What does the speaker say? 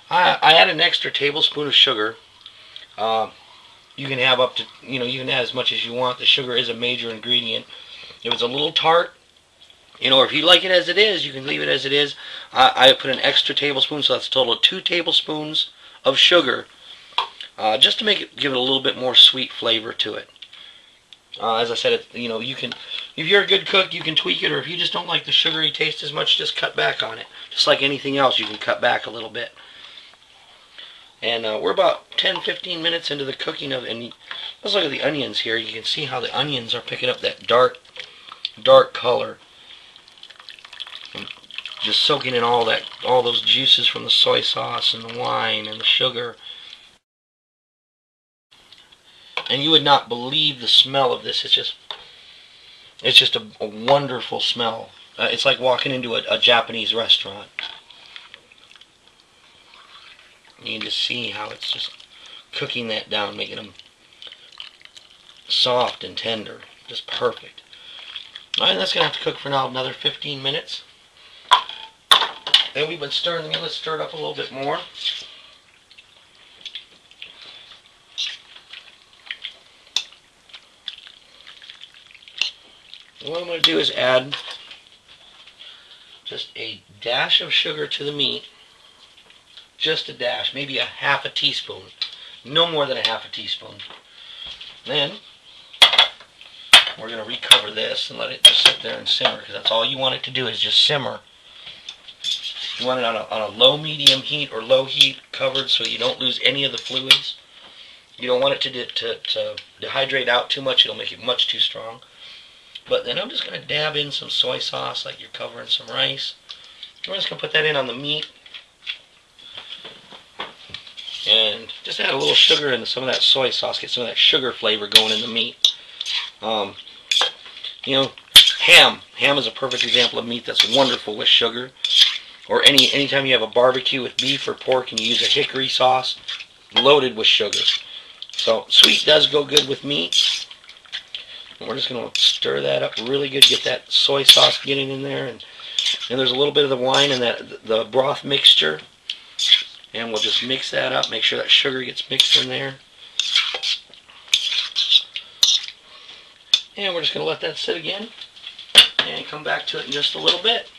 I add an extra tablespoon of sugar. You can have up to, you can add as much as you want. The sugar is a major ingredient. If it's a little tart, or if you like it as it is, you can leave it as it is. I put an extra tablespoon, so that's a total of 2 tablespoons of sugar, just to give it a little bit more sweet flavor to it. As I said, you can, if you're a good cook, you can tweak it, or if you just don't like the sugary taste as much, just cut back on it. Just like anything else, you can cut back a little bit. And we're about 10-15 minutes into the cooking of it. And let's look at the onions here. You can see how the onions are picking up that dark color. And just soaking in all those juices from the soy sauce and the wine and the sugar. And you would not believe the smell of this. It's just a wonderful smell. It's like walking into a Japanese restaurant. You can just see how it's just cooking that down, making them soft and tender. Just perfect. Alright, that's going to have to cook for now another 15 minutes. And we've been stirring the meat. Let's stir it up a little bit more. What I'm going to do is add just a dash of sugar to the meat. Just a dash, maybe a half a teaspoon. No more than a half a teaspoon. Then we're going to recover this and let it just sit there and simmer, because that's all you want it to do is just simmer. You want it on a low medium heat or low heat covered, so you don't lose any of the fluids. You don't want it to dehydrate out too much. It'll make it much too strong. But then I'm just going to dab in some soy sauce like you're covering some rice. We're just going to put that in on the meat. And just add a little sugar and some of that soy sauce. Get some of that sugar flavor going in the meat. Ham. Ham is a perfect example of meat that's wonderful with sugar. Or anytime you have a barbecue with beef or pork and you use a hickory sauce, loaded with sugar. So sweet does go good with meat. And we're just going to stir that up really good, get that soy sauce getting in there, and there's a little bit of the wine and the broth mixture, and we'll just mix that up, make sure that sugar gets mixed in there, and we're just going to let that sit again and come back to it in just a little bit.